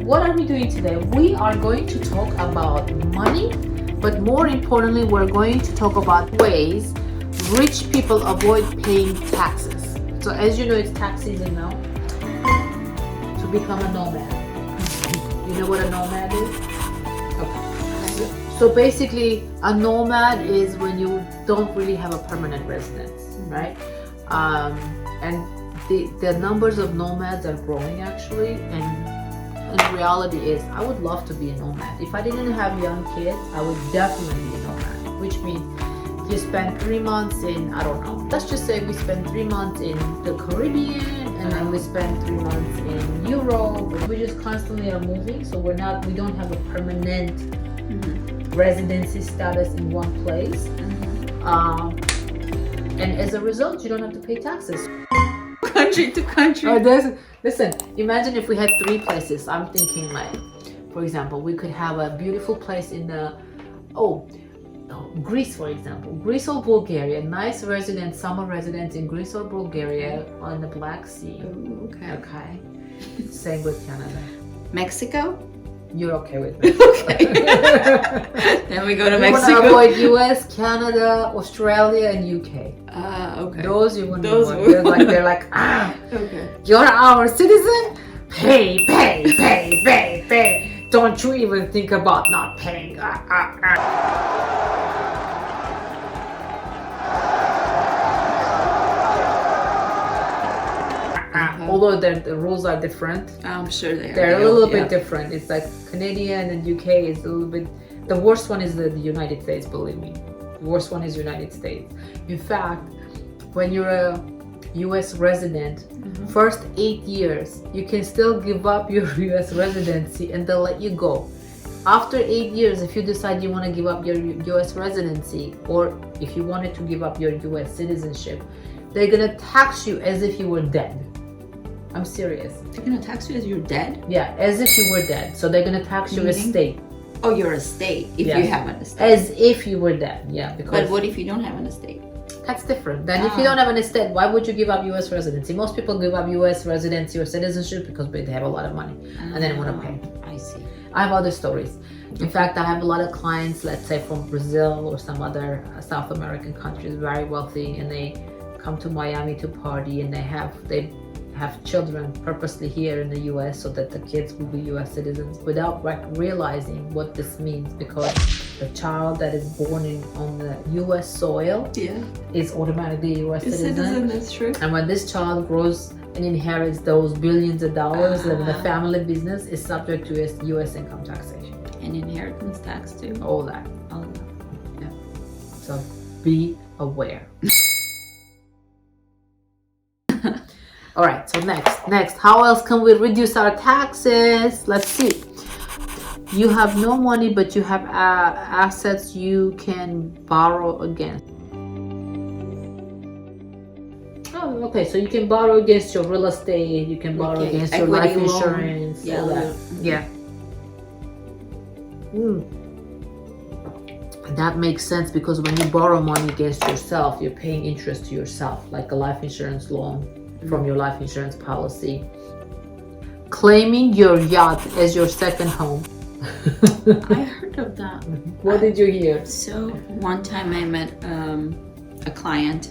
what are we doing today? We are going to talk about money, but more importantly, we're going to talk about ways rich people avoid paying taxes. So as you know, it's tax season now. To become a nomad. You know what a nomad is? Okay. So basically, a nomad is when you don't really have a permanent residence, right? And the numbers of nomads are growing actually, and reality is I would love to be a nomad. If I didn't have young kids, I would definitely be a nomad, which means you spend 3 months in, I don't know, let's just say we spend 3 months in the Caribbean, and then we spend 3 months in Europe. We just constantly are moving, so we don't have a permanent residency status in one place. And as a result, you don't have to pay taxes. Country to country. Listen, imagine if we had 3 places. I'm thinking like, for example, we could have a beautiful place in Greece, for example. Greece or Bulgaria, nice summer residence in Greece or Bulgaria on the Black Sea. Ooh, Okay. Same with Canada. Mexico? You're okay with Mexico. Okay. Then we go to you Mexico. want to avoid US, Canada, Australia, and UK. Okay. Those you want to Those avoid. They're like, Okay. you're our citizen? Pay. Don't you even think about not paying. Although the rules are different. I'm sure they are. They're a little bit different. It's like Canadian and UK is a little bit. The worst one is the United States, believe me. The worst one is United States. In fact, when you're a US resident, first 8 years, you can still give up your US residency and they'll let you go. After 8 years, if you decide you want to give up your US residency, or if you wanted to give up your US citizenship, they're gonna tax you as if you were dead. I'm serious. They're gonna tax you as you're dead? Yeah, as if you were dead. So they're gonna tax your estate. Oh, your estate, if you have an estate. As if you were dead, yeah. Because But what if you don't have an estate? that's different. Then if you don't have an estate, why would you give up US residency? Most people give up US residency or citizenship because they have a lot of money and they don't want to pay. I see. I have other stories. In fact, I have a lot of clients, let's say from Brazil or some other South American countries, very wealthy, and they come to Miami to party, and they have children purposely here in the US so that the kids will be US citizens without realizing what this means, because the child that is born on the US soil is automatically a US citizen. That's true. And when this child grows and inherits those billions of dollars, then the family business is subject to US income taxation. And inheritance tax too. All that. Yeah. So be aware. All right, so next, how else can we reduce our taxes? Let's see. You have no money, but you have assets you can borrow against. Oh, okay, so you can borrow against your real estate, you can borrow against your life insurance, all that. Yeah. That makes sense, because when you borrow money against yourself, you're paying interest to yourself, like a life insurance loan from your life insurance policy. Claiming your yacht as your second home. I heard of that. What did you hear? So one time I met a client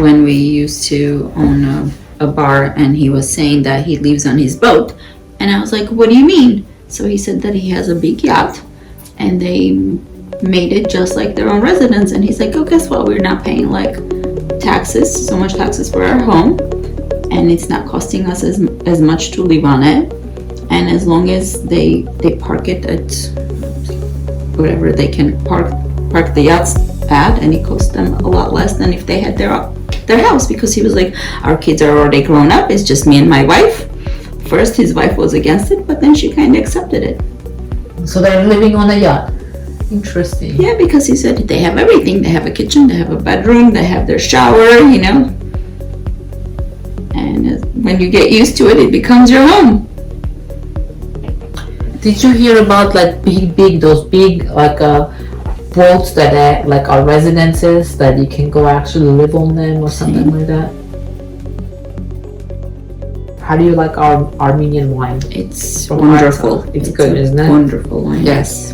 when we used to own a bar, and he was saying that he lives on his boat, and I was like, what do you mean? So he said that he has a big yacht and they made it just like their own residence, and he's like, oh, guess what, we're not paying like so much taxes for our home, and it's not costing us as much to live on it, and as long as they park it at whatever they can park the yachts at, and it costs them a lot less than if they had their house, because he was like, our kids are already grown up, it's just me and my wife. First his wife was against it, but then she kind of accepted it. So they're living on a yacht. Interesting. Yeah, because he said they have everything. They have a kitchen, they have a bedroom, they have their shower, and when you get used to it, it becomes your home. Did you hear about like those big like boats that like are residences that you can go actually live on them or something like that? How do you like our Armenian wine? It's From wonderful. Arta. It's good, isn't it? Wonderful wine. Yes.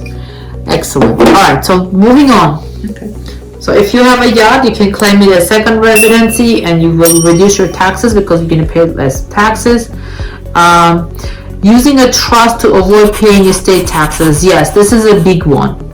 Excellent. All right, so moving on. Okay. So if you have a yacht, you can claim it as second residency and you will reduce your taxes because you're going to pay less taxes. Using a trust to avoid paying estate taxes. Yes, this is a big one.